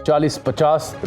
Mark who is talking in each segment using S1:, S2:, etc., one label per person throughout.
S1: 40-50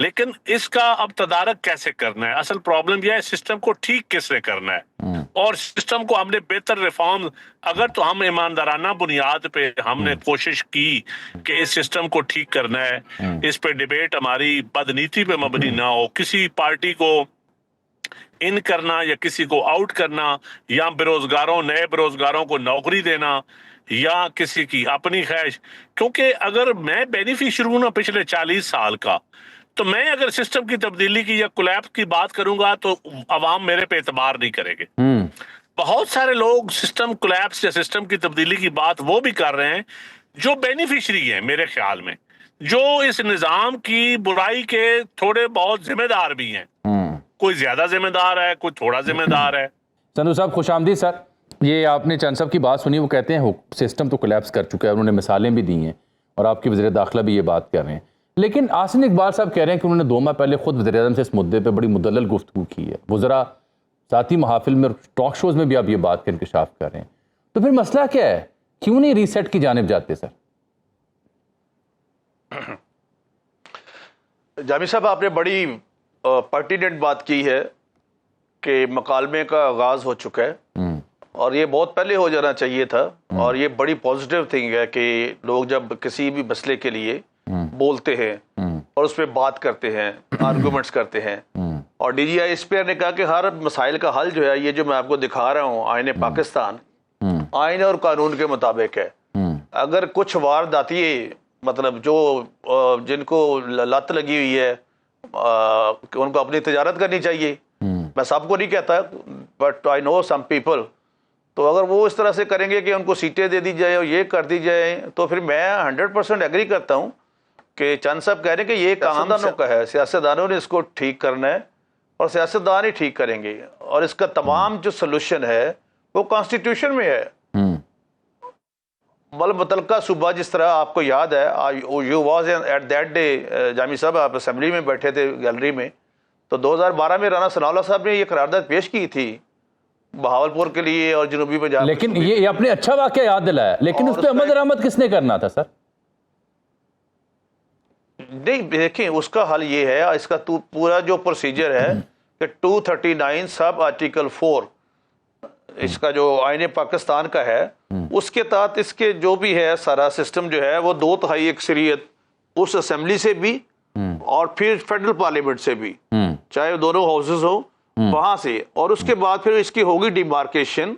S2: لیکن اس کا اب تدارک کیسے کرنا ہے؟ اصل پرابلم یہ ہے سسٹم کو ٹھیک کس نے کرنا ہے، اور سسٹم کو ہم نے بہتر ریفارم، اگر تو ہم ایماندارانہ بنیاد پہ ہم نے کوشش کی کہ اس سسٹم کو ٹھیک کرنا ہے، اس پہ ڈیبیٹ ہماری بدنیتی پہ مبنی نہ ہو، کسی پارٹی کو ان کرنا یا کسی کو آؤٹ کرنا، یا نئے بےروزگاروں کو نوکری دینا، یا کسی کی اپنی خواہش. کیونکہ اگر میں بینیفیشری ہوں نا پچھلے 40 سال کا، تو میں اگر سسٹم کی تبدیلی کی یا کولیپس کی بات کروں گا تو عوام میرے پہ اعتبار نہیں کرے گے. بہت سارے لوگ سسٹم کولیپس یا سسٹم کی تبدیلی کی بات وہ بھی کر رہے ہیں جو بینیفیشری ہیں، میرے خیال میں جو اس نظام کی برائی کے تھوڑے بہت ذمہ دار بھی ہیں. کوئی زیادہ ذمہ دار ہے، کوئی تھوڑا ذمہ دار ہے.
S1: چندو صاحب خوش آمدید سر. یہ آپ نے چند صاحب کی بات سنی، وہ کہتے ہیں سسٹم تو کولیپس کر چکا ہے، انہوں نے مثالیں بھی دی ہیں اور آپ کی وزیر داخلہ بھی یہ بات کر رہے ہیں. لیکن آسن اقبال صاحب کہہ رہے ہیں کہ انہوں نے 2 ماہ پہلے خود وزیر اعظم سے اس مدعے پہ بڑی مدلل گفتگو کی ہے. وہ ذرا ذاتی محافل میں اور ٹاک شوز میں بھی آپ یہ بات کا انکشاف کر رہے ہیں. تو پھر مسئلہ کیا ہے؟ کیوں نہیں ریسیٹ کی جانب جاتے سر؟
S3: جامی صاحب آپ نے بڑی پرٹیننٹ بات کی ہے کہ مکالمے کا آغاز ہو چکا ہے، اور یہ بہت پہلے ہو جانا چاہیے تھا. اور یہ بڑی پازیٹیو تھنگ ہے کہ لوگ جب کسی بھی مسئلے کے لیے بولتے ہیں اور اس پہ بات کرتے ہیں، آرگومنٹس کرتے ہیں. اور ڈی جی آئی اسپیئر نے کہا کہ ہر مسائل کا حل جو ہے یہ جو میں آپ کو دکھا رہا ہوں آئین پاکستان آئین اور قانون کے مطابق ہے. اگر کچھ وارداتی مطلب جو جن کو لت لگی ہوئی ہے کہ ان کو اپنی تجارت کرنی چاہیے، میں سب کو نہیں کہتا but I know some people, تو اگر وہ اس طرح سے کریں گے کہ ان کو سیٹیں دے دی جائے اور یہ کر دی جائے، تو پھر میں 100% ایگری کرتا ہوں کہ چند صاحب کہہ رہے ہیں کہ یہ کام سیاستدانوں کا ہے، سیاستدانوں نے اس کو ٹھیک کرنا ہے اور سیاستدان ہی ٹھیک کریں گے. اور اس کا تمام جو سلوشن ہے وہ کانسٹیٹیوشن میں ہے. متعلقہ صوبہ جس طرح آپ کو یاد ہے، you was at that day Jami صاحب، آپ اسمبلی میں بیٹھے تھے گیلری میں، تو 2012 میں رانا ثناء اللہ صاحب نے یہ قرارداد پیش کی تھی بہاولپور کے لیے اور جنوبی پنجاب.
S1: لیکن یہ اپنے اچھا واقعہ یاد دلایا، لیکن اس پہ عمل درآمد کس نے کرنا تھا سر؟
S3: نہیں دیکھیں، اس کا حل یہ ہے، اس کا پورا جو پروسیجر ہے کہ 239 سب آرٹیکل 4 اس کا جو آئین پاکستان کا ہے، اس کے تحت اس کے جو بھی ہے سارا سسٹم جو ہے وہ 2/3 اکثریت اس اسمبلی سے بھی اور پھر فیڈرل پارلیمنٹ سے بھی، چاہے دونوں ہاؤسز ہو وہاں سے، اور اس کے بعد پھر اس کی ہوگی ڈیمارکیشن.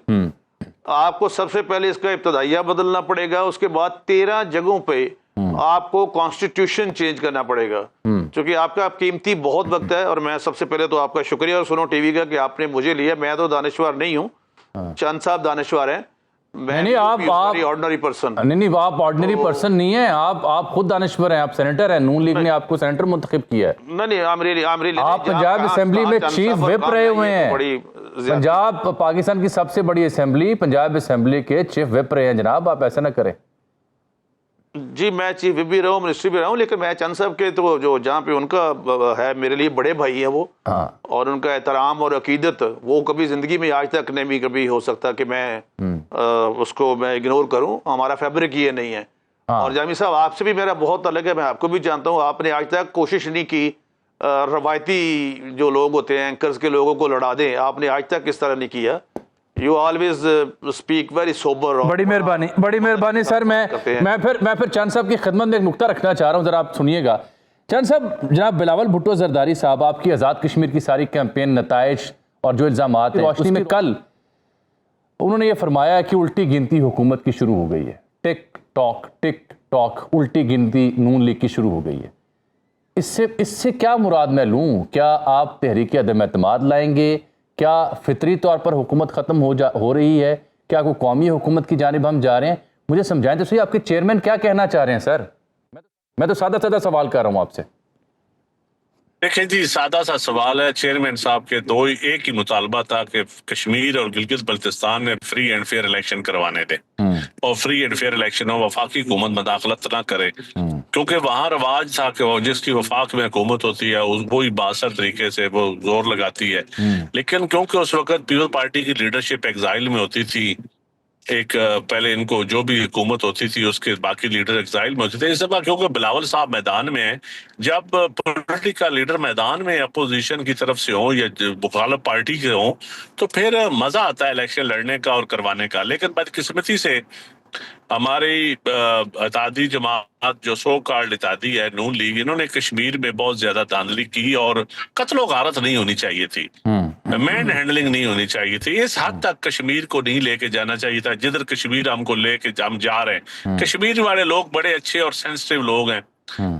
S3: آپ کو سب سے پہلے اس کا ابتدائیہ بدلنا پڑے گا، اس کے بعد 13 جگہوں پہ آپ کو کانسٹیٹیوشن چینج کرنا پڑے گا. چونکہ آپ کا قیمتی بہت وقت ہے، اور میں سب سے پہلے تو آپ کا شکریہ اور سنو ٹی وی کا کہ آپ نے مجھے لیا. میں تو دانشور نہیں ہوں، چند صاحب دانشور ہیں.
S1: نہیں آپ
S3: آرڈنری پرسن
S1: نہیں، آپ آرڈنری پرسن نہیں ہیں، آپ خود دانشور ہیں، آپ سینیٹر ہیں، نون لیگ نے آپ کو سینیٹر منتخب کیا ہے.
S3: نہیں،
S1: آپ پنجاب اسمبلی میں چیف وپ رہے ہوئے ہیں. پنجاب پاکستان کی سب سے بڑی اسمبلی، پنجاب اسمبلی کے چیف وپ رہے ہیں جناب، آپ ایسا نہ کریں.
S3: جی میں چیف وپ بھی رہا ہوں، منسٹری بھی رہا ہوں، لیکن میں چند صاحب کے تو جو جہاں پہ ان کا ہے میرے لیے بڑے بھائی ہیں وہ، اور ان کا احترام اور عقیدت وہ کبھی زندگی میں آج تک نہیں بھی کبھی ہو سکتا کہ میں اس کو میں اگنور کروں. ہمارا فیبرک یہ نہیں ہے. اور جامی صاحب آپ سے بھی میرا بہت الگ ہے، میں آپ کو بھی جانتا ہوں. آپ نے آج تک کوشش نہیں کی روایتی جو لوگ ہوتے ہیں اینکرز کے لوگوں کو لڑا دیں، آپ نے آج تک اس طرح نہیں کیا. You always speak very sober.
S1: بڑی مہربانی سر. میں پھر چند صاحب کی خدمت میں ایک نکتہ رکھنا چاہ رہا ہوں، ذرا آپ سنیے گا. چند صاحب، جناب بلاول بھٹو زرداری صاحب، آپ کی آزاد کشمیر کی ساری کیمپین، نتائج اور جو الزامات ہیں، روشنی میں کل انہوں نے یہ فرمایا کہ الٹی گنتی حکومت کی شروع ہو گئی ہے. ٹک ٹاک الٹی گنتی نون لیگ کی شروع ہو گئی ہے. اس سے کیا مراد میں لوں؟ کیا آپ تحریک عدم اعتماد لائیں گے؟ کیا فطری طور پر حکومت ختم ہو رہی ہے؟ کیا کوئی قومی حکومت کی جانب ہم جا رہے ہیں؟ مجھے سمجھائیں تو صحیح، آپ کے چیئرمین کیا کہنا چاہ رہے ہیں سر؟ میں تو سادہ سوال کر رہا ہوں آپ سے.
S2: دیکھیں جی، سادہ سا سوال ہے. چیئرمین صاحب کے ایک ہی مطالبہ تھا کہ کشمیر اور گلگت بلتستان میں فری اینڈ فیئر الیکشن کروانے دیں، اور فری اینڈ فیئر الیکشن ہو، وفاقی حکومت مداخلت نہ کرے، کیونکہ وہاں رواج تھا کہ جس کی وفاق میں حکومت ہوتی ہے وہی بااثر طریقے سے وہ زور لگاتی ہے. لیکن کیونکہ اس وقت پیپل پارٹی کی لیڈرشپ ایگزائل میں ہوتی تھی، ایک پہلے ان کو جو بھی حکومت ہوتی تھی اس کے باقی لیڈر ایگزائل میں ہوتے تھے. اس دفعہ کیونکہ بلاول صاحب میدان میں ہیں, جب پولیٹیکل لیڈر میدان میں اپوزیشن کی طرف سے ہوں یا مخالف پارٹی کے ہوں تو پھر مزہ آتا ہے الیکشن لڑنے کا اور کروانے کا. لیکن بدقسمتی سے ہماری اتحادی جماعت جو سو کارڈ اتحادی ہے نون لیگ, انہوں نے کشمیر میں بہت زیادہ دھاندلی کی اور قتل و غارت نہیں ہونی چاہیے تھی, مین ہینڈلنگ نہیں ہونی چاہیے تھی. اس حد تک کشمیر کو نہیں لے کے جانا چاہیے تھا جدھر کشمیر ہم کو لے کے ہم جا رہے ہیں. کشمیر والے لوگ بڑے اچھے اور سینسٹیو لوگ ہیں,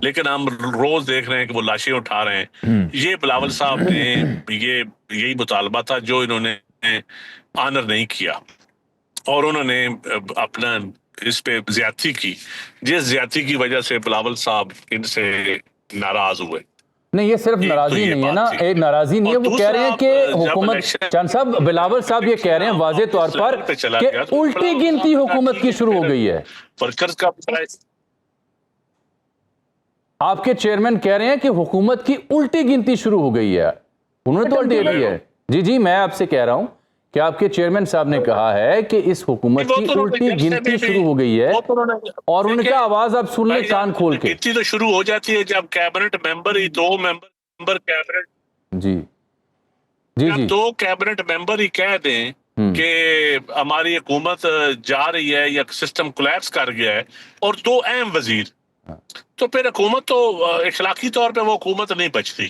S2: لیکن ہم روز دیکھ رہے ہیں کہ وہ لاشیں اٹھا رہے ہیں. یہ بلاول صاحب نے یہی مطالبہ تھا جو انہوں نے آنر نہیں کیا, اور انہوں نے اپنا اس پہ زیادتی کی, جس زیادتی کی وجہ سے بلاول صاحب ان سے ناراض ہوئے.
S1: نہیں, یہ صرف ناراضی نہیں ہے نا, ایک ناراضی نہیں ہے, وہ کہہ رہے ہیں کہ حکومت, چاند صاحب بلاول صاحب یہ کہہ رہے ہیں واضح طور پر کہ الٹی گنتی حکومت کی شروع ہو گئی ہے.
S2: ورکرز کا
S1: آپ کے چیئرمین کہہ رہے ہیں کہ حکومت کی الٹی گنتی شروع ہو گئی ہے, انہوں نے تو الٹی لی ہے. جی میں آپ سے کہہ رہا ہوں کہ آپ کے چیئرمین صاحب نے کہا ہے کہ اس حکومت کی الٹی گنتی شروع ہو گئی ہے, اور ان کا آواز آپ سن لیں کان کھول کے.
S2: گنتی تو شروع ہو جاتی ہے جب کیبنٹ ممبر ہی دو کیبنٹ جب دو کیبنٹ ممبر ہی کہہ دیں کہ ہماری حکومت جا رہی ہے یا سسٹم کولیپس کر گیا ہے, اور دو اہم وزیر, تو پھر حکومت تو اخلاقی طور پہ وہ حکومت نہیں بچتی.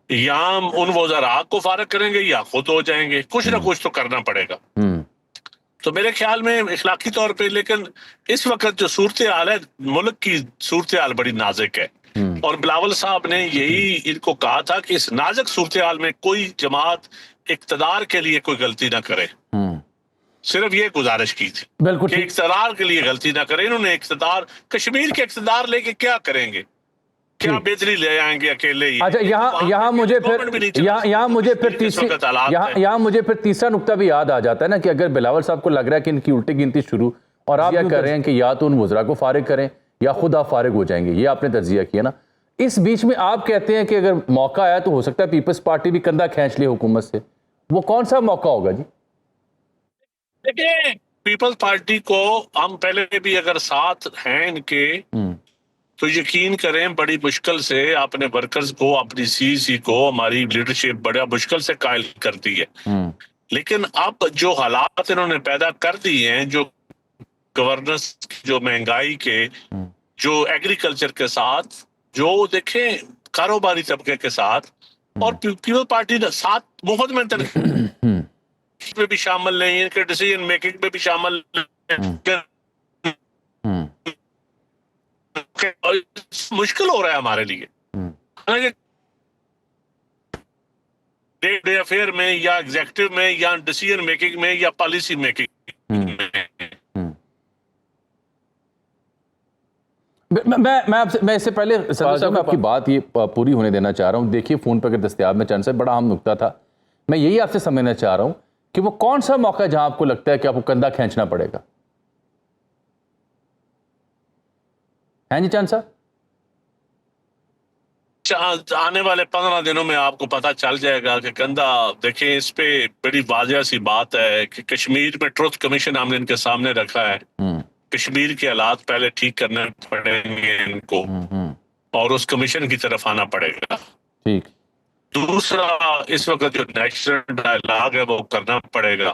S2: یا ہم ان وزراء کو فارغ کریں گے یا خود ہو جائیں گے, کچھ نہ کچھ تو کرنا پڑے گا. تو میرے خیال میں اخلاقی طور پہ, لیکن اس وقت جو صورتحال ہے ملک کی صورتحال بڑی نازک ہے, اور بلاول صاحب نے یہی ان کو کہا تھا کہ اس نازک صورتحال میں کوئی جماعت اقتدار کے لیے کوئی غلطی نہ کرے. صرف یہ گزارش کی تھی
S1: بالکل
S2: کہ اقتدار کے لیے غلطی نہ کرے. انہوں نے کشمیر کے اقتدار لے کے کیا کریں گے, کیا بہتری لے آئیں گے اکیلے ہی.
S1: اچھا, یہاں مجھے پھر تیسرا نقطہ بھی یاد آ جاتا ہے نا, کہ اگر بلاول صاحب کو لگ رہا ہے کہ ان کی الٹی گنتی شروع, اور آپ یہ کہہ رہے ہیں کہ یا تو ان وزراء کو فارغ کریں یا خود آپ فارغ ہو جائیں گے, یہ آپ نے تجزیہ کیا نا. اس بیچ میں آپ کہتے ہیں کہ اگر موقع آیا تو ہو سکتا ہے پیپلز پارٹی بھی کندھا کھینچ لے حکومت سے, وہ کون سا موقع ہوگا جی؟
S2: دیکھیں, پیپلز پارٹی کو ہم پہلے بھی اگر ساتھ ہیں ان کے تو یقین کریں بڑی مشکل سے اپنے ورکرز کو, اپنی سی کو, ہماری لیڈرشپ بڑا مشکل سے قائل کرتی ہے. لیکن اب جو حالات انہوں نے پیدا کر دی ہیں, جو گورننس, جو مہنگائی کے, جو ایگریکلچر کے ساتھ, جو دیکھیں کاروباری طبقے کے ساتھ, اور پیپل پارٹی ساتھ مفت میں میں بھی شامل نہیں ہے, کہ ڈیسیژن میکنگ میں بھی شامل نہیں, مشکل ہو رہا ہے ہمارے لیے ڈے ڈے افیئر میں یا ایگزیکٹو میں یا ڈیسیژن میکنگ میں یا پالیسی میکنگ میں.
S1: میں اس سے پہلے صاحب آپ کی بات یہ پوری ہونے دینا چاہ رہا ہوں. دیکھیے فون پہ اگر دستیاب میں چند سے بڑا اہم نقطہ تھا, میں یہی آپ سے سمجھنا چاہ رہا ہوں کہ وہ کون سا موقع جہاں آپ کو لگتا ہے کہ آپ کو کندھا کھینچنا پڑے گا, ہیں جی چاند صاحب؟
S2: آنے والے 15 دنوں میں آپ کو پتا چل جائے گا کہ کندھا. دیکھیں اس پہ بڑی واضح سی بات ہے کہ کشمیر میں ٹروتھ کمیشن ہم نے ان کے سامنے رکھا ہے. کشمیر کے حالات پہلے ٹھیک کرنے پڑیں گے ان کو, اور اس کمیشن کی طرف آنا پڑے گا.
S1: ٹھیک.
S2: دوسرا, اس وقت جو نیشنل ڈائلاگ ہے وہ کرنا پڑے گا.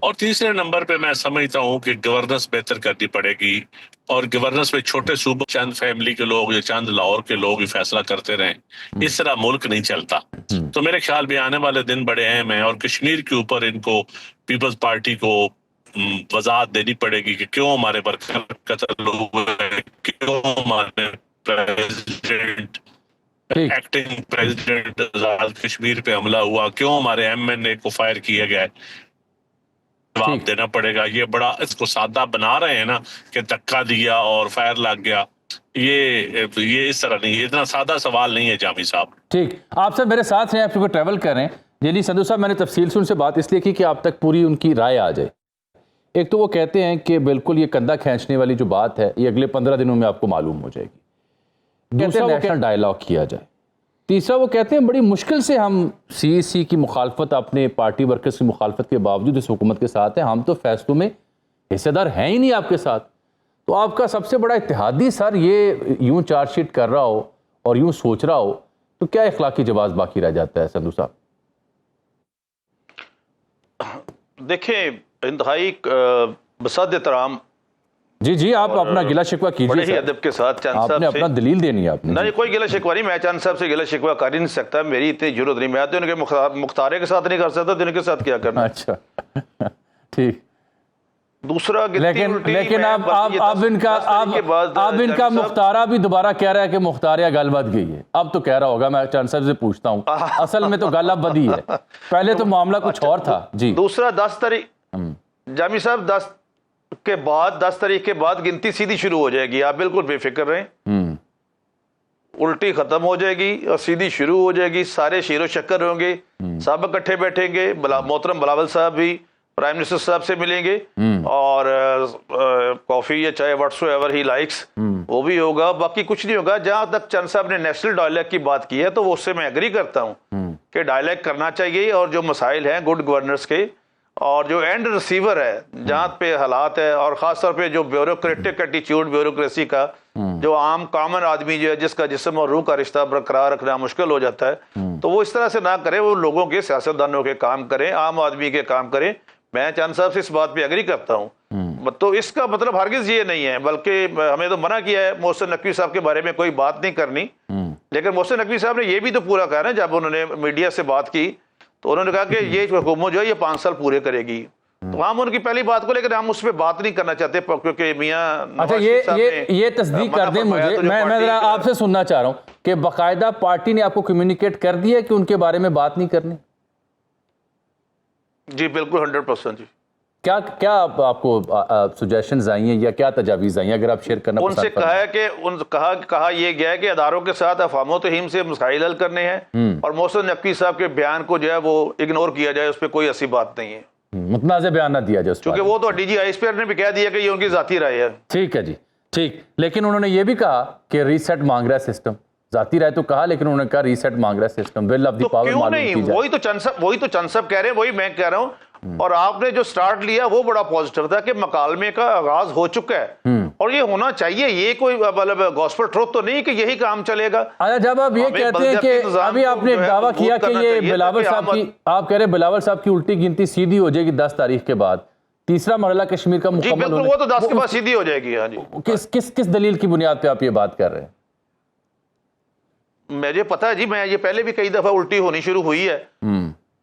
S2: اور تیسرے نمبر پہ میں سمجھتا ہوں کہ گورننس بہتر کرنی پڑے گی, اور گورننس میں چھوٹے صوبے چند فیملی کے لوگ یا چند لاہور کے لوگ ہی فیصلہ کرتے رہیں. اس طرح ملک نہیں چلتا. تو میرے خیال میں آنے والے دن بڑے اہم ہیں, اور کشمیر کے اوپر ان کو پیپلز پارٹی کو وضاحت دینی پڑے گی کہ کیوں ہمارے ورکر قتل ہوئے, کیوں ہمارے president acting president Azad Kashmir پہ حملہ ہوا, کیوں ہمارے ایم کو فائر کیا گیا ہے. جواب دینا پڑے گا. یہ بڑا اس کو سادہ بنا رہے ہیں نا کہ دھکا دیا اور فائر لگ گیا, یہ اس طرح نہیں, اتنا سادہ سوال نہیں ہے جامی صاحب.
S1: ٹھیک, آپ سب میرے ساتھ ہیں, آپ کو ٹریول کر رہے ہیں. جیلی سندھو صاحب, میں نے تفصیل سے ان سے بات اس لیے کی کہ آپ تک پوری ان کی رائے آ جائے. ایک تو وہ کہتے ہیں کہ بالکل یہ کندھا کھینچنے والی جو بات ہے یہ اگلے 15 دنوں میں آپ کو معلوم ہو جائے گی. دوسرا, نیشنل ڈائلاگ کیا جائے. تیسرا, وہ کہتے ہیں بڑی مشکل سے ہم سی کی مخالفت, اپنے پارٹی ورکرز کی مخالفت کے باوجود اس حکومت کے ساتھ ہیں, ہم تو فیصلوں میں حصے دار ہیں ہی نہیں آپ کے ساتھ. تو آپ کا سب سے بڑا اتحادی سر یہ یوں چارج شیٹ کر رہا ہو اور یوں سوچ رہا ہو تو کیا اخلاقی جواز باقی رہ جاتا ہے سندھو صاحب؟
S3: دیکھیں انتہائی بساد احترام،
S1: جی آپ اپنا گلہ شکوہ
S3: بڑے
S1: کیجیے
S3: ہی
S1: سر.
S3: ادب کے ساتھ چاند
S1: آپ
S3: صاحب
S1: نے
S3: سے
S1: اپنا دلیل دینی ہے آپ نے.
S3: نہیں کوئی گلہ شکوہ نہیں، میں چاند صاحب سے گلہ شکوہ کر ہی نہیں سکتا، میری اتنی ضرورت نہیں، میں تو ان کے مختارے کے ساتھ نہیں کر سکتا تو ان کے ساتھ کیا کرنا.
S1: اچھا ٹھیک.
S3: دوسرا
S1: لیکن اب ان کا مختارہ بھی دوبارہ کہہ رہا ہے کہ مختاریہ گل بد گئی ہے. اب تو کہہ رہا ہوگا، میں چاند صاحب سے پوچھتا ہوں، اصل میں تو گل اب بدی ہے، پہلے تو معاملہ کچھ اور تھا. جی
S3: دوسرا 10 تاریخ جامی صاحب 10 تاریخ کے بعد گنتی سیدھی شروع ہو جائے گی، آپ بالکل بے فکر رہیں. الٹی ختم ہو جائے گی اور سیدھی شروع ہو جائے گی. سارے شیر و شکر ہوں گے، سب اکٹھے بیٹھیں گے، محترم بلاول صاحب بھی پرائم منسٹر صاحب سے ملیں گے اور کافی یا چائے واٹس ایور ہی لائکس وہ بھی ہوگا. باقی کچھ نہیں ہوگا. جہاں تک چند صاحب نے نیشنل ڈائلیگ کی بات کی ہے تو اس سے میں ایگری کرتا ہوں کہ ڈائلیگ کرنا چاہیے، اور جو مسائل ہیں گڈ گورننس کے اور جو اینڈ ریسیور ہے جہاں پہ حالات ہے، اور خاص طور پہ جو بیوروکریٹک ایٹیچیوڈ بیوروکریسی کا، جو عام کامن آدمی جو ہے جس کا جسم اور روح کا رشتہ برقرار رکھنا مشکل ہو جاتا ہے، تو وہ اس طرح سے نہ کرے، وہ لوگوں کے سیاستدانوں کے کام کریں، عام آدمی کے کام کریں. میں چاند صاحب سے اس بات پہ ایگری کرتا ہوں. تو اس کا مطلب ہرگز یہ نہیں ہے، بلکہ ہمیں تو منع کیا ہے محسن نقوی صاحب کے بارے میں کوئی بات نہیں کرنی. لیکن محسن نقوی صاحب نے یہ بھی تو پورا کہا نا، جب انہوں نے میڈیا سے بات کی تو انہوں نے کہا کہ یہ حکومت جو ہے یہ 5 سال پورے کرے گی. تو ہم ان کی پہلی بات کو، لیکن ہم اس پہ بات نہیں کرنا چاہتے کیونکہ میاں
S1: اچھا یہ تصدیق کر دیں مجھے، میں ذرا آپ سے سننا چاہ رہا ہوں کہ باقاعدہ پارٹی نے آپ کو کمیونیکیٹ کر دیا کہ ان کے بارے میں بات نہیں کرنی؟
S3: جی بالکل 100% جی.
S1: کیا آپ کو سجیشنز آئی ہیں یا کیا تجاویز آئی ہیں، اگر آپ شیئر کرنا
S3: ان سے کہا ہے کہ کہا یہ گیا ہے کہ اداروں کے ساتھ افہام و تفہیم سے مسائل حل کرنے ہیں، اور محسن نقوی صاحب کے بیان کو جو ہے وہ اگنور کیا جائے، اس پہ کوئی ایسی بات نہیں ہے.
S1: متنازع بیان نہ دیا جائے،
S3: کیونکہ وہ تو D G I S P نے بھی کہہ دیا کہ یہ ان کی ذاتی رائے ہے.
S1: ٹھیک ہے جی ٹھیک. لیکن انہوں نے یہ بھی کہا کہ ریسیٹ مانگ رہا ہے سسٹم. ذاتی رائے تو کہا، لیکن انہوں نے کہا ریسیٹ مانگ رہا ہے system. Will of the power معلوم کی جائے.
S3: وہی تو چند صاحب کہہ رہے ہیں، وہی میں کہہ رہا ہوں. اور آپ نے جو سٹارٹ لیا وہ بڑا پازیٹیو تھا کہ مکالمے کا آغاز ہو چکا ہے، اور یہ ہونا چاہیے. یہ کوئی مطلب گاسپل ٹروتھ تو نہیں کہ یہی کام چلے گا.
S1: جب آپ یہ کہتے ہیں کہ ابھی آپ نے دعویٰ کیا کہ یہ بلاول صاحب کی، آپ کہہ رہے ہیں بلاول صاحب کی الٹی گنتی سیدھی ہو جائے گی 10 تاریخ کے بعد، تیسرا مرحلہ کشمیر کا مکمل ہونے.
S3: وہ تو 10 کے بعد سیدھی ہو جائے گی. ہاں جی.
S1: کس دلیل کی بنیاد پہ آپ یہ بات کر رہے ہیں؟
S3: مجھے پتا ہے جی، میں یہ پہلے بھی کئی دفعہ الٹی ہونی شروع ہوئی ہے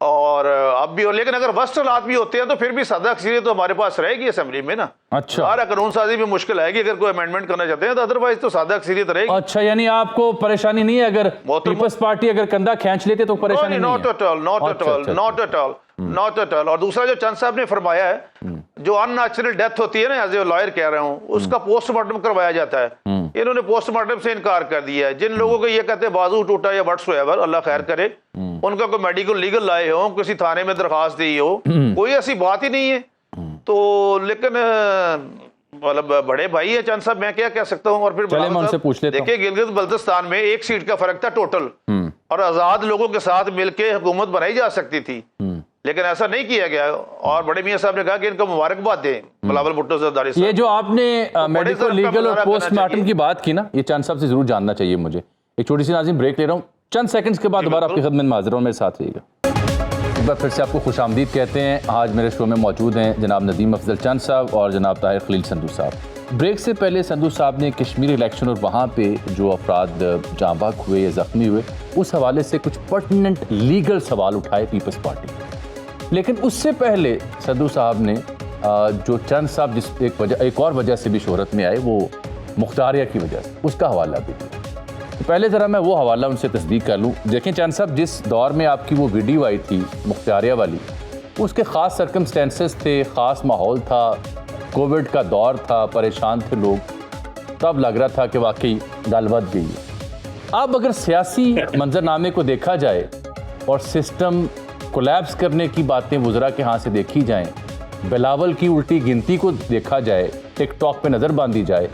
S3: اور اب بھی ہو، لیکن اگر وسط حالات بھی ہوتے ہیں تو پھر بھی سادہ اکثریت تو ہمارے پاس رہے گی اسمبلی میں نا.
S1: اچھا،
S3: سارا قانون سازی بھی مشکل آئے گی اگر کوئی امینڈمنٹ کرنا چاہتے ہیں، تو ادروائز تو سادہ اکثریت رہے گی.
S1: اچھا، یعنی آپ کو پریشانی نہیں ہے اگر پیپلز پارٹی اگر کندھا کھینچ لیتے تو پریشانی نہیں ہے؟
S3: Not at all. اور دوسرا جو چند صاحب نے فرمایا ہے، جو ان نیچرل ڈیتھ ہوتی ہے نا، ایز اے لائر کہہ رہا ہوں، اس کا پوسٹ مارٹم کروایا جاتا ہے. انہوں نے پوسٹ مارٹم سے انکار کر دیا ہے. جن لوگوں کو یہ کہتے ہیں بازو ٹوٹا یا واٹس ایور، اللہ خیر کرے، ان کا کوئی میڈیکل لیگل لائے ہو، کسی تھانے میں درخواست دی ہو، کوئی ایسی بات ہی نہیں ہے. تو لیکن مطلب بڑے بھائی ہیں چند صاحب، میں کیا کہہ سکتا ہوں. اور پھر دیکھیں گلگت بلتستان میں 1 سیٹ کا فرق تھا ٹوٹل، اور آزاد لوگوں کے ساتھ مل کے حکومت بنائی جا سکتی تھی، لیکن ایسا نہیں کیا گیا. اور بڑے میاں صاحب نے کہا کہ ان کو مبارکباد دیں بلاول بھٹو زرداری صاحب.
S1: یہ جو آپ نے میڈیکل لیگل اور پوسٹ مارٹم کی بات کی نا، یہ چند صاحب سے ضرور جاننا چاہیے مجھے. ایک چھوٹی سی ناظرین بریک لے رہا ہوں، چند سیکنڈز کے بعد دوبارہ آپ کی خدمت میں حاضر ہوں، میرے ساتھ رہیے گا. ایک بار پھر سے آپ کو خوش آمدید کہتے ہیں. آج میرے شو میں موجود ہیں جناب ندیم افضل چند صاحب اور جناب طاہر خلیل سندھو صاحب. بریک سے پہلے سندھو صاحب نے کشمیر الیکشن اور وہاں پہ جو افراد جاں بحق ہوئے یا زخمی ہوئے اس حوالے سے کچھ پرٹیننٹ لیگل سوال اٹھائے پیپلز پارٹی. لیکن اس سے پہلے سندھو صاحب نے جو چند صاحب جس ایک اور وجہ سے بھی شہرت میں آئے، وہ مختاریہ کی وجہ سے، اس کا حوالہ بھی دیا. تو پہلے ذرا میں وہ حوالہ ان سے تصدیق کر لوں. دیکھیں چند صاحب، جس دور میں آپ کی وہ ویڈیو آئی تھی مختاریہ والی، اس کے خاص سرکمسٹینسز تھے، خاص ماحول تھا، کووڈ کا دور تھا، پریشان تھے لوگ، تب لگ رہا تھا کہ واقعی گل بد گئی ہے. اب اگر سیاسی منظرنامے کو دیکھا جائے اور سسٹم کولیپس کرنے کی باتیں وزراء کے ہاں سے دیکھی جائیں، بلاول کی الٹی گنتی کو دیکھا جائے، ٹک ٹاک پہ نظر باندھی جائے،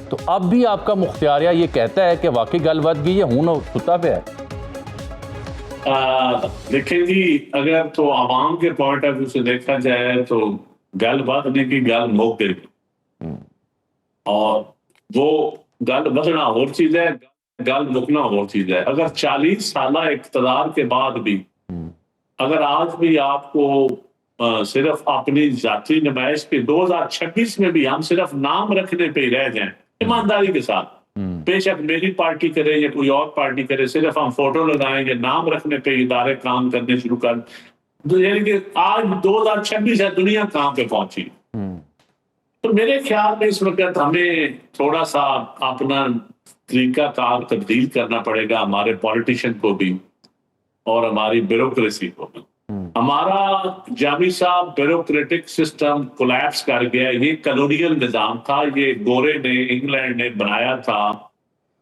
S1: تو اب بھی آپ کا مختاریہ یہ کہتا ہے کہ واقعی گل بد گئی ہے، ہوں ستا پہ ہے.
S2: دیکھیں جی، اگر تو عوام کے پوائنٹ آف ویو سے دیکھا جائے تو گل بدنے کی گل مک گئی، اور وہ گل بدنا اور چیز ہے، گل مکنا اور چیز ہے۔ اگر 40 سالہ اقتدار کے بعد بھی اگر آج بھی آپ کو صرف اپنی ذاتی نمائش کے 2026 میں بھی ہم صرف نام رکھنے پہ رہ جائیں ایمانداری کے ساتھ، بے شک میری پارٹی کرے یا کوئی اور پارٹی کرے، صرف ہم فوٹو لگائیں یا نام رکھنے پہ ادارے کام کرنے شروع کر، یعنی کہ آج 2026 ہے، دنیا کہاں پہ پہنچی؟ تو میرے خیال میں اس وقت ہمیں تھوڑا سا اپنا طریقہ کار تبدیل کرنا پڑے گا، ہمارے پولیٹیشین کو بھی اور ہماری بیوروکریسی کو بھی۔ ہمارا جامی صاحب بیوروکریٹک سسٹم کولیپس کر گیا، یہ کالونیل نظام تھا، یہ گورے نے انگلینڈ نے بنایا تھا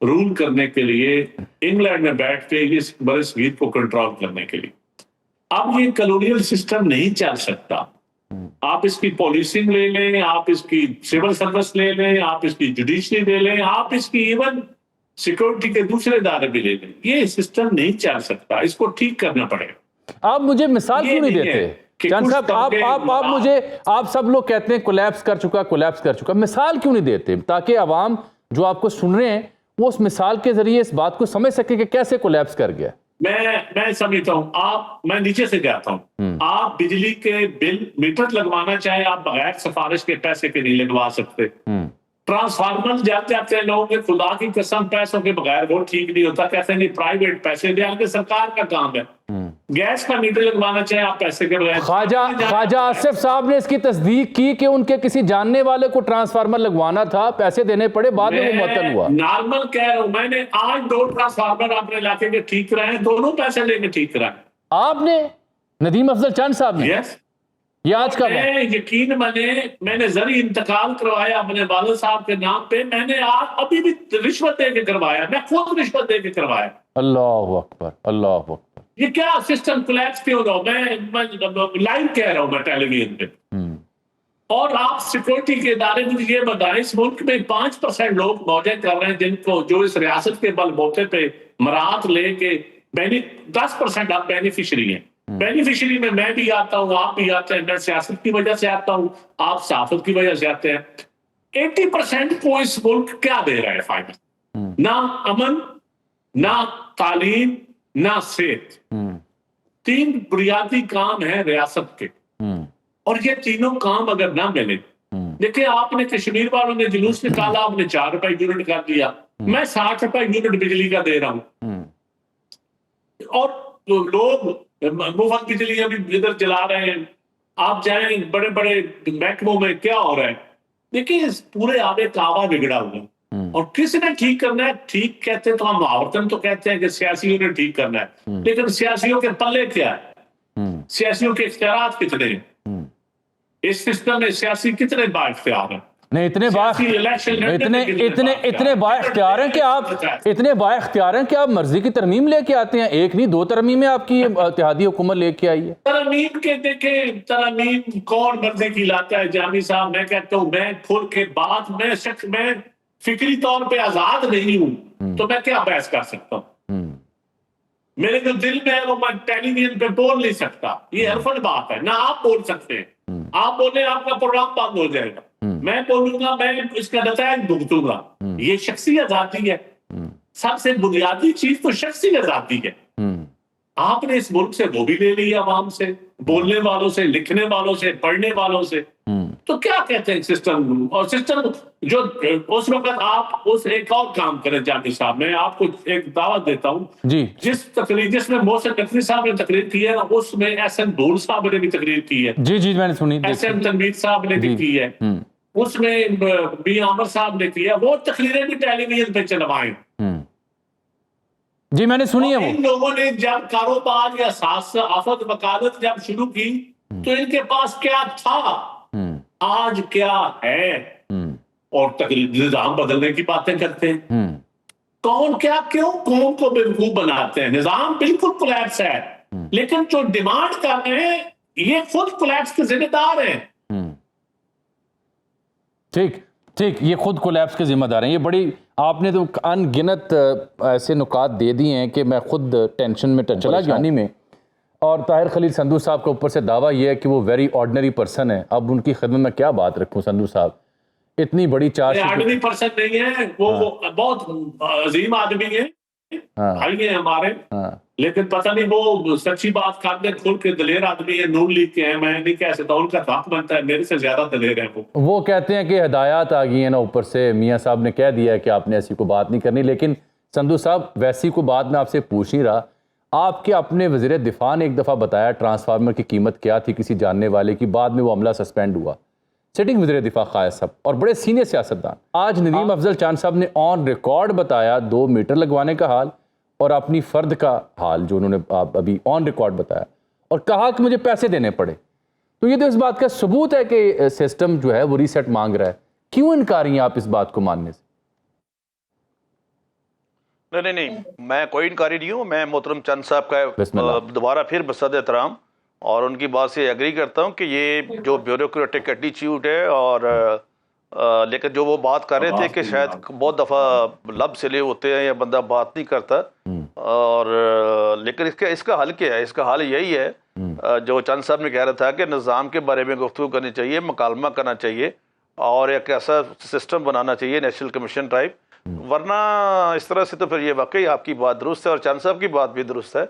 S2: رول کرنے کے لیے، انگلینڈ میں بیٹھ کے اس برِ صغیر کو کنٹرول کرنے کے لیے۔ اب یہ کالونیل سسٹم نہیں چل سکتا، آپ اس کی پولیسنگ لے لیں، آپ اس کی سول سروس لے لیں، آپ اس کی جوڈیشری لے لیں، آپ اس کی ایون سیکورٹی کے دوسرے ادارے بھی لے لیں، یہ سسٹم نہیں چل سکتا، اس کو ٹھیک کرنا پڑے گا۔
S1: آپ مجھے مثال کیوں نہیں دیتے چند صاحب؟ آپ مجھے، آپ سب لوگ کہتے ہیں کولیپس کر چکا، مثال کیوں نہیں دیتے تاکہ عوام جو آپ کو سن رہے ہیں وہ اس مثال کے ذریعے اس بات کو سمجھ سکے کہ کیسے کولیپس کر گیا؟
S2: میں سمجھتا ہوں، میں نیچے سے جاتا ہوں، آپ بجلی کے بل میٹر لگوانا چاہیں، آپ بغیر سفارش کے پیسے کے نہیں لگوا سکتے۔ ٹرانسفارمر جاتے ہیں لوگوں کے، خدا کی قسم پیسوں کے بغیر وہ ٹھیک نہیں ہوتا، کہتے ہیں نہیں پرائیویٹ پیسے دیں، کہ سرکار کا کام ہے۔ گیس کا میٹر لگوانا چاہیں آپ پیسے کے بغیر۔
S1: خواجہ آصف صاحب نے اس کی تصدیق کی کہ ان کے کسی جاننے والے کو ٹرانسفارمر لگوانا تھا، پیسے دینے پڑے، بعد میں وہ معطل ہوا۔
S2: نارمل کہہ رہا ہوں، میں نے آج 2 ٹرانسفارمر اپنے علاقے کے ٹھیک کرائے، دونوں پیسے لے کے ٹھیک کرائے۔
S1: آپ نے؟ ندیم افضل چند صاحب نے؟
S2: یس،
S1: یہ آج کا
S2: یقین میں نے زرعی انتقال کروایا اپنے والد صاحب کے نام پہ، میں نے ابھی بھی رشوت دے کے کروایا، میں خود رشوت دے کے کروایا۔
S1: اللہ اکبر، اللہ اکبر۔
S2: یہ کیا سسٹم کولیپس کیوں ہو رہا ہے؟ میں لائیو کہہ رہا ہوں، میں ٹیلی ویژن پہ۔ اور آپ سیکورٹی کے ادارے مجھے یہ بتائیں، اس ملک میں 5% لوگ موجود کر رہے ہیں جن کو، جو اس ریاست کے بل بوتے پہ مراعات لے کے 10% آپ بینیفیشری ہیں۔ بینیفیشری میں بھی آتا ہوں، آپ بھی آتے ہیں، میں سیاست کی وجہ سے آتا ہوں، آپ صحافت کی وجہ سے آتے ہیں۔ 80% کو اس ملک کیا دے رہا ہے فائدہ؟ نہ امن، نہ تعلیم، نہ صحت۔ 3 بنیادی کام ہیں ریاست کے، اور یہ تینوں کام اگر نہ ملے، دیکھیں آپ نے کشمیر والوں نے جلوس نکالا، آپ نے 4 روپے یونٹ کر دیا، میں 60 روپے یونٹ بجلی کا دے رہا ہوں، اور لوگ مفت بجلیاں بھی ادھر جلا رہے ہیں۔ آپ جائیں بڑے بڑے محکموں میں، کیا ہو رہا ہے؟ دیکھیں پورے آبے کعبہ بگڑا ہوا ہے، اور کس نے ٹھیک کرنا ہے؟ ٹھیک کہتے ہیں تو ہم محاورتن تو کہتے ہیں کہ سیاسیوں نے ٹھیک کرنا ہے، لیکن سیاسیوں کے پلے کیا ہے؟ سیاسیوں کے اختیارات کتنے ہیں؟ اس سسٹم میں سیاسی کتنے با اختیار ہیں؟
S1: نہیں، اتنے با اختیار ہیں کہ آپ مرضی کی ترمیم لے کے آتے ہیں، ایک نہیں 2 ترمیمیں آپ کی اتحادی حکومت لے کے آئی ہے۔
S2: ترمیم کے دیکھیں، ترمیم کون مرضی کی لاتا ہے؟ جامی صاحب میں کہتا ہوں، میں کھل کے بات، میں فکری طور پہ آزاد نہیں ہوں، تو میں کیا بحث کر سکتا ہوں؟ میرے جو دل میں ہے وہ میں ٹیلی ویژن پہ بول نہیں سکتا، یہ حرفن بات ہے، نہ آپ بول سکتے ہیں، آپ بولیں آپ کا پروگرام بند ہو جائے گا، میں بولوں گا، میں اس کا نتائج بھگتوں گا۔ یہ شخصی آزادی ہے، سب سے بنیادی چیز تو شخصی آزادی ہے۔ آپ نے اس ملک سے وہ بھی لے لی عوام سے، بولنے والوں سے، لکھنے والوں سے، پڑھنے والوں سے، تو کیا کہتے ہیں سسٹم؟ اور سسٹم جو اس وقت آپ اس ایک اور کام کریں جامی صاحب، میں آپ کو ایک دعوت دیتا ہوں، جس میں محسن نقوی صاحب نے تقریر کی ہے، اس میں ایس ایم دھول صاحب نے بھی تقریر کی ہے،
S1: جی میں نے سنی،
S2: ایس ایم تنویر صاحب نے بھی کی ہے، اس میں بی عامر صاحب نے کیا، وہ تقریریں بھی ٹیلی ویژن پہ چلوائیں۔
S1: جی میں نے سنی ہے وہ۔
S2: ان لوگوں نے جب کاروبار یا آفت وکالت جب شروع کی تو ان کے پاس کیا تھا، آج کیا ہے، اور نظام بدلنے کی باتیں کرتے ہیں۔ کون کیا کیوں قوم کو بیوقوف بناتے ہیں؟ نظام بالکل کولیپس ہے، لیکن جو ڈیمانڈ کر رہے ہیں یہ خود کولیپس کے ذمہ دار ہیں۔
S1: ٹھیک، یہ خود کولیپس کے ذمہ دار ہیں۔ یہ بڑی، آپ نے تو ان گنت ایسے نکات دے دی ہیں کہ میں خود ٹینشن میں چلا جانی میں۔ اور طاہر خلیل سندھو صاحب کا اوپر سے دعویٰ یہ ہے کہ وہ ویری آرڈنری پرسن ہے. اب ان کی خدمت میں کیا بات رکھوں سندھو صاحب, اتنی بڑی چارج
S2: آرڈنری پرسن نہیں ہے وہ بہت عظیم آدمی ہے, بھائی ہیں ہمارے, لیکن پتہ نہیں وہ سچی بات کرنے کھل کے دلیر آدمی ہے, نون لیگ کے ہیں, میں نہیں کہہ سکتا, ان کا حق بنتا ہے, میرے سے زیادہ دلیر ہیں
S1: وہ کہتے ہیں کہ ہدایات آ گئی ہیں نا اوپر سے, میاں صاحب نے کہہ دیا ہے کہ آپ نے ایسی کو بات نہیں کرنی. لیکن سندھو صاحب ویسی کو بات میں آپ سے پوچھ نہیں رہا, آپ کے اپنے وزیر دفاع نے ایک دفعہ بتایا ٹرانسفارمر کی قیمت کیا تھی کسی جاننے والے کی, بعد میں وہ عملہ سسپینڈ ہوا. سٹنگ وزیر دفاع قائد صاحب اور بڑے سینئر سیاستدان, آج ندیم افضل چاند صاحب نے آن ریکارڈ بتایا 2 میٹر لگوانے کا حال اور اپنی فرد کا حال جو انہوں نے ابھی آن ریکارڈ بتایا, اور کہا کہ مجھے پیسے دینے پڑے. تو یہ تو اس بات کا ثبوت ہے کہ سسٹم جو ہے وہ ریسیٹ مانگ رہا ہے. کیوں انکاری ہیں آپ اس بات کو ماننے سے؟
S3: نہیں, میں کوئی انکاری نہیں ہوں. میں محترم چند صاحب کا دوبارہ پھر بصد احترام اور ان کی بات سے ایگری کرتا ہوں کہ یہ جو بیوروکریٹک ایٹیچیوڈ ہے, اور لیکن جو وہ بات کر رہے تھے کہ شاید بہت دفعہ لب سلے ہوتے ہیں یا بندہ بات نہیں کرتا, اور لیکن اس کا حل کیا ہے؟ اس کا حل یہی ہے جو چند صاحب نے کہہ رہا تھا کہ نظام کے بارے میں گفتگو کرنی چاہیے, مکالمہ کرنا چاہیے, اور ایک ایسا سسٹم بنانا چاہیے نیشنل کمیشن ٹائپ. ورنہ اس طرح سے تو پھر یہ واقعی آپ کی بات درست ہے اور چند صاحب کی بات بھی درست ہے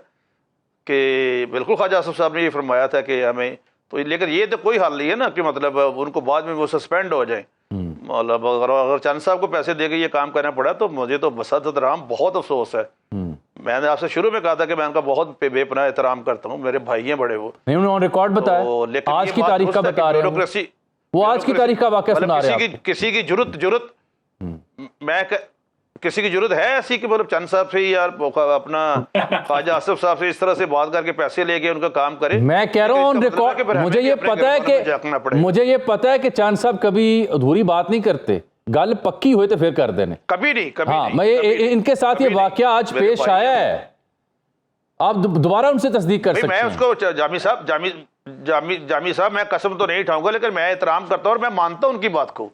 S3: کہ بالکل خواجہ آصف صاحب نے یہ فرمایا تھا کہ ہمیں تو, لیکن یہ تو کوئی حل نہیں ہے نا کہ مطلب ان کو بعد میں وہ سسپینڈ ہو جائیں. مطلب اگر چند صاحب کو پیسے دے کے یہ کام کرنا پڑا تو مجھے تو بصد احترام بہت افسوس ہے. میں نے آپ سے شروع میں کہا تھا کہ میں ان کا بہت بے پناہ احترام کرتا ہوں, میرے بھائی ہیں بڑے, وہ
S1: نہیں انہوں نے ریکارڈ بتایا آج کی تاریخ کا بتا رہے ہیں, وہ آج کی تاریخ کا واقعہ سنا رہے ہیں.
S3: کسی کی جرت میں کسی کی ضرورت ہے ایسی کہ مطلب چند صاحب سے یا اپنا خواجہ آصف صاحب سے اس طرح سے بات کر کے پیسے لے کے ان کا کام کرے؟
S1: میں کہہ رہا ہوں ریکارڈ, مجھے یہ پتا ہے کہ چند صاحب کبھی ادھوری بات نہیں کرتے, گل پکی ہوئے تو پھر کر دینے,
S3: کبھی نہیں.
S1: ہاں میں ان کے ساتھ یہ واقعہ آج پیش آیا ہے, آپ دوبارہ ان سے تصدیق کر سکتے ہیں.
S3: میں اس کو جامی صاحب میں قسم تو نہیں اٹھاؤں گا, لیکن میں احترام کرتا ہوں اور میں مانتا ہوں ان کی بات کو,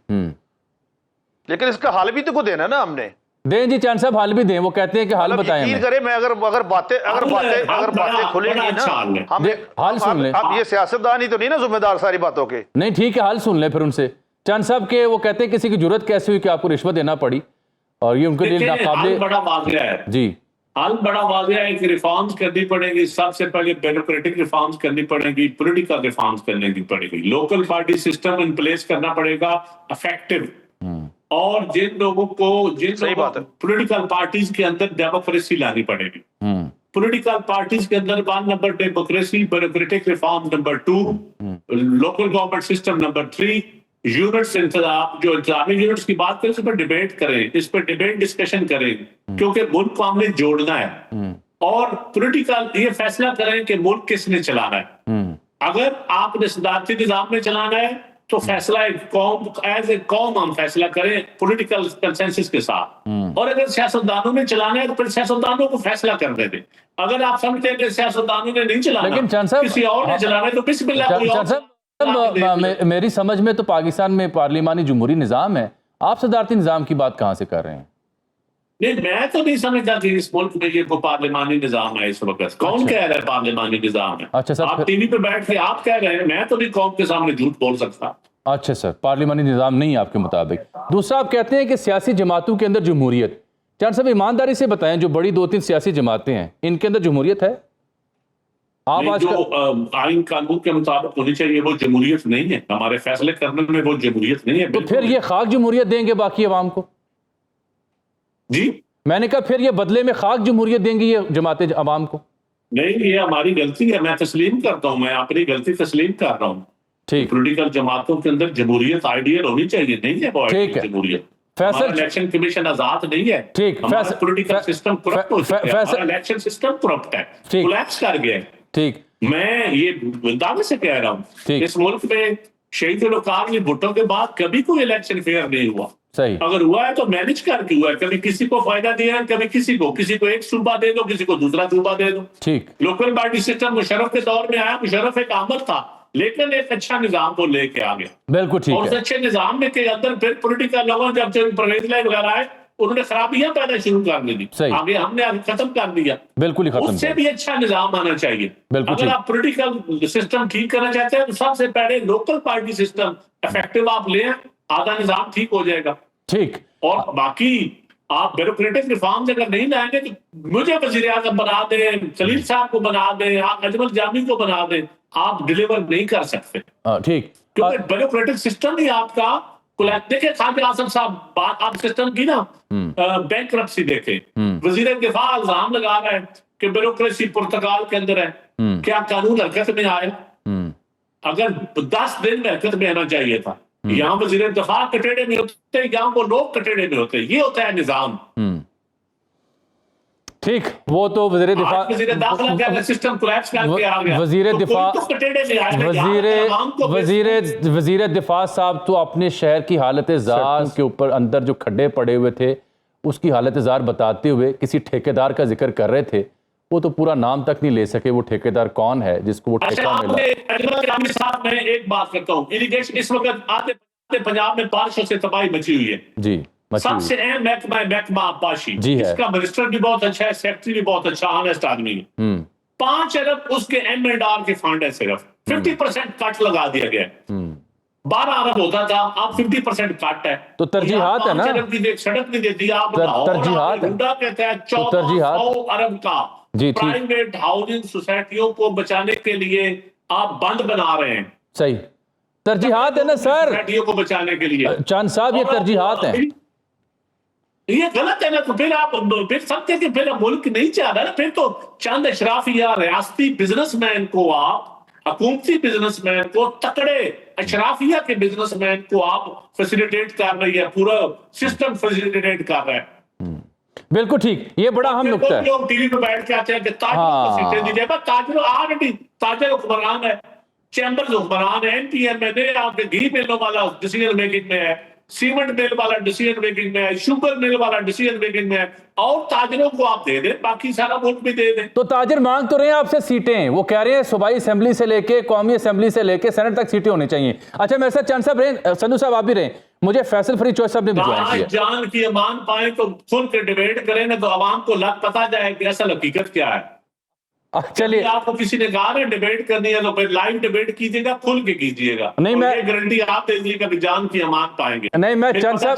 S3: لیکن اس کا حل بھی تو کو دینا نا ہم نے.
S1: دیں جی چند صاحب حل بھی دیں, وہ کہتے ہیں کہ حل بتائیں ہمیں.
S3: کرے میں اگر باتیں کھلیں گی نا,
S1: حل سن لیں.
S3: اب یہ سیاستدان ہی تو نہیں نا ذمہ دار ساری باتوں کے.
S1: نہیں ٹھیک ہے, حل سن لیں پھر ان سے. چند صاحب کے وہ کہتے ہیں کسی کی جرت کیسے ہوئی کہ آپ کو رشوت دینا پڑی, اور یہ ان کے لیے ناقابل.
S2: بڑا واضح ہے
S1: جی,
S2: حل بڑا واضح ہے کہ ریفارمز کرنی پڑیں گی. سب سے پہلے بیوروکریٹک ریفارمز کرنی پڑیں گی, پولیٹیکل ریفارمز کرنے کی پڑے گی, local party system in place کرنا پڑے گا افیکٹو, اور جن لوگوں کو پولیٹیکل پارٹیز کے اندر ڈیموکریسی لانی پڑے گی. پولیٹیکل پارٹیز کے اندر 1 number democracy, bureaucratic reform number 2, local government system number 3, units انتظام, جو انتظامی یونٹس کی بات کریں اس پر ڈیبیٹ کریں, اس پر ڈیبیٹ ڈسکشن کریں, کیونکہ ملک کو ہم نے جوڑنا ہے, اور پولیٹیکل یہ فیصلہ کریں کہ ملک کس نے چلانا ہے. اگر آپ نے صدارتی نظام میں چلانا ہے تو فیصلہ ایز اے قوم ہم فیصلہ کریں پولیٹیکل کنسنسس کے ساتھ, اور اگر سیاستدانوں نے چلانا ہے تو پھر سیاستدانوں کو فیصلہ کرنے دیں. اگر آپ سمجھتے ہیں کہ سیاستدانوں نے نہیں چلانا, کسی اور نے چلانا ہے تو بسم اللہ.
S1: میری سمجھ میں تو پاکستان میں پارلیمانی جمہوری نظام ہے, آپ صدارتی نظام کی بات کہاں سے کر رہے ہیں؟
S2: نہیں, میں تو نہیں سمجھتا کہ اس ملک میں یہ پارلیمانی نظام ہے اس وقت. کون کہہ رہا ہے پارلیمانی نظام ہے؟ اچھا سر, آپ ٹی وی پہ بیٹھ کے آپ کہہ رہے ہیں, میں تو نہیں قوم کے سامنے جھوٹ بول سکتا.
S1: اچھا سر, پارلیمانی نظام نہیں آپ کے مطابق. دوسرا آپ کہتے ہیں کہ سیاسی جماعتوں کے اندر جمہوریت. چند صاحب ایمانداری سے بتائیں, جو بڑی 2-3 سیاسی جماعتیں ہیں ان کے اندر جمہوریت ہے؟ آپ آج
S2: جو آئین قانون کے مطابق ہونی چاہیے وہ جمہوریت نہیں ہے. ہمارے فیصلے کرنے میں وہ جمہوریت نہیں ہے.
S1: تو پھر یہ خاک جمہوریت دیں گے باقی عوام کو؟
S2: جی
S1: میں نے کہا پھر یہ بدلے میں خاک جمہوریت دیں گی یہ جماعتیں عوام کو؟
S2: نہیں, یہ ہماری غلطی ہے, میں تسلیم کرتا ہوں, میں اپنی غلطی تسلیم کر رہا ہوں.
S1: ٹھیک,
S2: پولیٹیکل جماعتوں کے اندر جمہوریت آئیڈیل ہونی چاہیے, نہیں ہے وہ جمہوریت.
S1: فیصل
S2: الیکشن کمیشن آزاد نہیں ہے.
S1: ٹھیک,
S2: ہمارا پولیٹیکل سسٹم کرپٹ ہو چکا ہے, ہمارا الیکشن سسٹم کرپٹ ہے, کولیپس کر گیا ہے.
S1: ٹھیک,
S2: میں یہ دعوے سے کہہ رہا ہوں, اس ملک میں شہید الوقار علی بھٹو کے بعد کبھی کوئی الیکشن فیئر نہیں ہوا. اگر ہوا ہے تو مینج کر کے ہوا ہے, کبھی کسی کو فائدہ دیا ہے, کبھی کسی کو ایک صوبہ دے دو, کسی کو دوسرا صوبہ دے دو. ٹھیک, لوکل پارٹی سسٹم مشرف کے دور میں آیا, مشرف ایک آمد تھا لیکن ایک اچھا نظام کو لے کے آ گیا.
S1: بالکل ٹھیک ہے.
S2: اور اس اچھے نظام میں کے اندر پھر پولیٹیکل لوگوں جب پرویز لائی وغیرہ آئے انہوں نے خرابیاں پیدا شروع کر دی، آگے ہم نے ختم کر دیا،
S1: بالکل ہی ختم،
S2: اس سے بھی اچھا نظام آنا چاہیے۔ اگر آپ پولیٹیکل سسٹم ٹھیک کرنا چاہتے ہیں تو سب سے پہلے لوکل پارٹی سسٹم افیکٹو آپ لیں، آدھا نظام ٹھیک ہو جائے گا۔
S1: ٹھیک،
S2: اور باقی آپ بیوروکریٹک ریفارمز اگر نہیں لائیں گے تو مجھے وزیر اعظم بنا دیں، خلیل صاحب کو بنا دیں، آپ اجمل جامی کو بنا دیں، آپ ڈیلیور نہیں کر سکتے،
S1: ٹھیک،
S2: کیونکہ بیوروکریٹک سسٹم ہی آپ کا دیکھیں خواجہ اعظم صاحب بات آپ سسٹم کی نا، بینکرپسی دیکھیں، وزیر دفاع الزام لگا رہا ہے کہ بیوروکریسی پرتگال کے اندر ہے، کیا قانون حرکت میں آیا؟ اگر 10 دن میں حرکت میں آنا چاہیے تھا، یہاں وزیر دفاع کٹیڑے میں ہوتے، یہاں وہ لوگ کٹیڑے میں ہوتے، یہ ہوتا ہے نظام۔
S1: ٹھیک، وہ تو وزیر دفاع،
S2: وزیر داخلہ کیا ہے، سسٹم کولیپس کر کے آ گیا،
S1: وزیر دفاع، وزیر دفاع صاحب تو اپنے شہر کی حالت زار کے اوپر اندر جو کھڈے پڑے ہوئے تھے اس کی حالت زار بتاتے ہوئے کسی ٹھیکیدار کا ذکر کر رہے تھے، وہ تو پورا نام تک نہیں لے سکے، وہ ٹھیکیدار کون ہے جس کو وہ ٹھیکہ ملا۔
S2: میں ایک بات کرتا ہوں، اریگیشن اس وقت آتے پنجاب میں بارشوں سے تباہی مچی ہوئی ہے،
S1: جی،
S2: سب سے اہم محکمہ آبپاشی، اس کا منسٹر بھی بہت اچھا ہے، سیکٹری بھی بہت اچھا آنیسٹ آدمی ہے، 5 ارب اس کے M&R کے فنڈ ہے، صرف 50% کٹ لگا دیا گیا ہے، 12 ارب ہوتا تھا، اب 50% کٹ ہے،
S1: تو ترجیحات ہے نا،
S2: 5 ارب کی سڑک نہیں دیتی، آپ
S1: ترجیحات
S2: کہتے ہیں 1400 ارب کا پرائیویٹ ہاؤسنگ سوسائٹیوں کو بچانے کے لیے آپ بند بنا رہے ہیں۔
S1: صحیح، ترجیحات ہے نا سر،
S2: سوسائٹیوں کو بچانے کے لیے
S1: چاند صاحب یہ ترجیحات ہیں،
S2: یہ غلط ہے نا، تو پھر آپ پھر سمجھتے کہ پھر ملک نہیں چاہ رہا نا، پھر تو چند اشرافیہ ریاستی بزنس مین کو آپ، حکومتی بزنس مین کو، تکڑے اشرافیہ کے بزنس مین کو آپ فیسیلیٹیٹ کر رہی ہے، پورا سسٹم فیسیلیٹیٹ کر رہا ہے۔
S1: بالکل ٹھیک، یہ بڑا اہم نکتہ ہے۔
S2: لوگ ٹی وی پہ بیٹھ کے آتے ہیں کہ تاجروں کو سیٹیں دی جائے، تاجر آلریڈی تاجر حکمران ہے، چیمبرز حکمران ہے، NPM میں آپ کے گھی ملوں والا ڈیسیژن میکنگ میں ہے، سیمنٹ مل والا ڈیسیژن میکنگ میں ہے، شوگر مل والا ڈیسیژن میکنگ میں ہے، اور تاجروں کو آپ دے دیں، باقی سارا ملک بھی دے دیں۔
S1: تو تاجر مانگ تو رہے ہیں آپ سے سیٹیں، وہ کہہ رہے ہیں صوبائی اسمبلی سے لے کے قومی اسمبلی سے لے کے سینٹ تک سیٹیں ہونی چاہیے۔ اچھا میرے ساتھ چند صاحب رہیں، سندھو صاحب آپ بھی رہیں، مجھے فیصل فرید چوہے صاحب نے بھی جوائن کیا۔
S2: جان کی امان پائیں تو کھل کے ڈیبیٹ کریں نا، تو عوام کو لگ پتا جائے کہ اصل حقیقت کیا ہے۔
S1: چلیے،
S2: آپ کو کسی نے کہا نا ڈیبیٹ کرنی ہے تو پھر لائیو ڈیبیٹ کیجیے گا، کھل کے کیجیے گا،
S1: نہیں میں
S2: یہ گارنٹی آپ دے دیجیے گا کہ جان کی امان پائیں گے۔
S1: نہیں میں چند صاحب،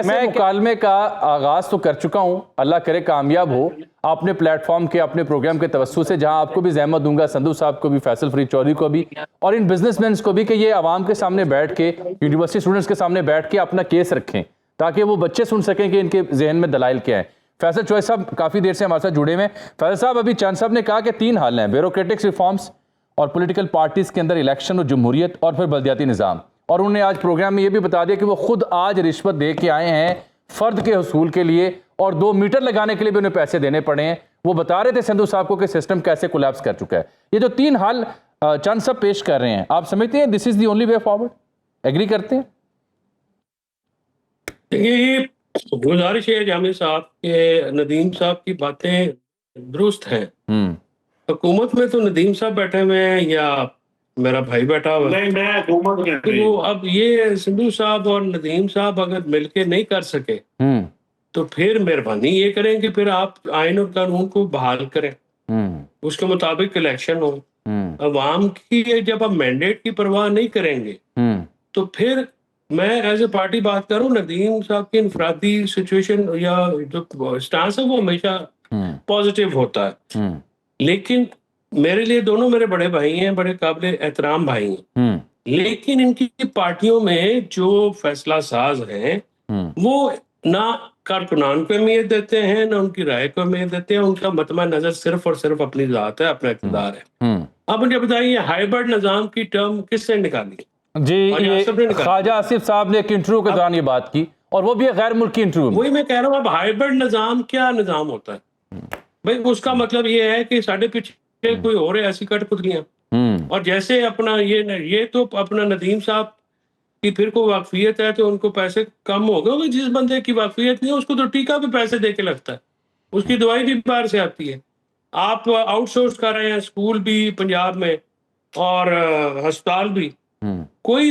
S1: میں مکالمے کا آغاز تو کر چکا ہوں، اللہ کرے کامیاب ہو، اپنے پلیٹ فارم کے اپنے پروگرام کے توسط سے، جہاں آپ کو بھی زحمت دوں گا، سندھو صاحب کو بھی، فیصل فرید چودھری کو بھی، اور ان بزنس مینز کو بھی، کہ یہ عوام کے سامنے بیٹھ کے، یونیورسٹی اسٹوڈنٹس کے سامنے بیٹھ کے اپنا کیس رکھیں تاکہ وہ بچے سن سکیں کہ ان کے ذہن میں دلائل کیا ہے۔ فیصل چوہے صاحب کافی دیر سے ہمارے ساتھ جڑے ہوئے ہیں۔ فیصل صاحب، ابھی چاند صاحب نے کہا کہ 3 حال ہیں، بیوروکریٹکس ریفارمز اور پولیٹیکل پارٹیز کے اندر الیکشن اور جمہوریت، اور پھر بلدیاتی نظام، اور انہوں نے آج پروگرام میں یہ بھی بتا دیا کہ وہ خود آج رشوت دے کے آئے ہیں فرد کے حصول کے لیے، اور 2 میٹر لگانے کے لیے بھی انہیں پیسے دینے پڑے ہیں۔ وہ بتا رہے تھے سندھو صاحب کو کہ سسٹم کیسے کولیپس کر چکا ہے۔ یہ جو 3 حال چاند صاحب پیش کر رہے ہیں، آپ سمجھتے ہیں this is the only way forward? Agree کرتے ہیں؟
S4: یہ گزارش ہے جامع صاحب کہ ندیم صاحب کی باتیں درست ہیں۔ حکومت میں تو ندیم صاحب بیٹھے ہوئے ہیں یا میرا بھائی بیٹھا ہوا ہے،
S2: نہیں میں حکومت میں،
S4: تو اب یہ سندھو صاحب اور ندیم صاحب اگر مل کے نہیں کر سکے تو پھر مہربانی یہ کریں کہ پھر آپ آئین اور قانون کو بحال کریں، اس کے مطابق الیکشن ہو۔ عوام کی جب آپ مینڈیٹ کی پرواہ نہیں کریں گے تو پھر میں ایز اے پارٹی بات کروں، ندیم صاحب کی انفرادی سچویشن یا جو سٹانس ہے وہ ہمیشہ پازیٹیو ہوتا ہے، لیکن میرے لیے دونوں میرے بڑے بھائی ہیں، بڑے قابل احترام بھائی ہیں، لیکن ان کی پارٹیوں میں جو فیصلہ ساز ہیں وہ نہ کارکنان کو اہمیت دیتے ہیں، نہ ان کی رائے کو اہمیت دیتے ہیں، ان کا مطمع نظر صرف اور صرف اپنی ذات ہے، اپنا اقتدار ہے۔ اب مجھے بتائیے ہائیبرڈ نظام کی ٹرم کس سے نکالی؟
S1: جی، خواجہ آصف صاحب نے ایک انٹرویو کے دوران یہ بات کی، اور وہ بھی غیر ملکی انٹرویو میں۔
S4: وہی میں کہہ رہا ہوں، اب ہائیبرڈ نظام کیا نظام ہوتا ہے بھائی؟ اس کا مطلب یہ ہے کہ ساڑھے پیچھے کوئی اور ہے ایسی کٹ پتلیاں، اور جیسے اپنا یہ تو اپنا ندیم صاحب کی پھر کو واقفیت ہے تو ان کو پیسے کم ہوگا، جس بندے کی واقفیت نہیں ہے اس کو تو ٹیکہ بھی پیسے دے کے لگتا ہے، اس کی دوائی بھی باہر سے آتی ہے۔ آپ آؤٹ سورس کر رہے ہیں، اسکول بھی پنجاب میں اور ہسپتال بھی، کوئی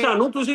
S4: ਸਾਨੂੰ ਤੁਸੀਂ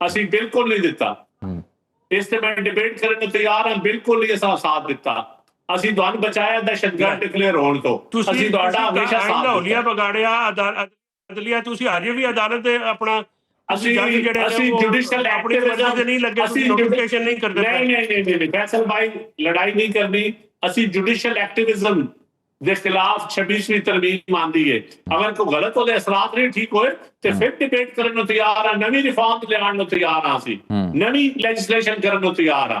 S2: ਅਸੀਂ ਬਿਲਕੁਲ ਨਹੀਂ ਦਿੱਤਾ। ਇਸ ਤੇ ਮੈਂ ਡਿਬੇਟ ਕਰਨ ਨੂੰ ਤਿਆਰ ਹਾਂ, ਬਿਲਕੁਲ ਨਹੀਂ ਅਸਾਂ ਸਾਥ ਦਿੱਤਾ। ਅਸੀਂ ਤੁਹਾਨੂੰ ਬਚਾਇਆ ਦਹਿਸ਼ਤਗਰਦ ਡਿਕਲੇਅਰ ਹੋਣ ਤੋਂ, ਅਸੀਂ ਤੁਹਾਡਾ ਹਮੇਸ਼ਾ ਸਾਥ ਦਿੱਤਾ।
S4: ਵਿਗਾੜਿਆ ਅਦਾਲਤੀਆ, ਤੁਸੀਂ ਹਜੇ ਵੀ ਅਦਾਲਤ ਦੇ ਆਪਣਾ
S2: ਅਸੀਂ ਜੁਡੀਸ਼ੀਅਲ ਐਕਟਿਵਿਜ਼ਮ
S4: ਨਹੀਂ ਲੱਗੇ, ਅਸੀਂ ਨੋਟੀਫਿਕੇਸ਼ਨ ਨਹੀਂ ਕਰਦੇ।
S2: ਨਹੀਂ ਫੈਸਲ ਭਾਈ ਲੜਾਈ ਨਹੀਂ ਕਰਨੀ, ਅਸੀਂ ਜੁਡੀਸ਼ੀਅਲ ਐਕਟਿਵਿਜ਼ਮ ਦੇ ਖਿਲਾਫ 26ਵੀਂ ਤਰਮੀਮ ਆਂਦੀ ਹੈ। ਅਗਰ ਕੋਈ ਗਲਤ ਉਹਦੇ ਅਸਰਾਤ ਨਹੀਂ ਠੀਕ ਹੋਏ ਤੇ ਫਿਰ ਡਿਬੇਟ ਕਰਨ ਨੂੰ ਤਿਆਰ ਆ, ਨਵੀਂ ਰਿਫਾਰਮ ਲਿਆਉਣ ਨੂੰ ਤਿਆਰ ਆ, ਅਸੀਂ ਨਵੀਂ ਲੈਜਿਸਲੇਸ਼ਨ ਕਰਨ ਨੂੰ ਤਿਆਰ ਆ।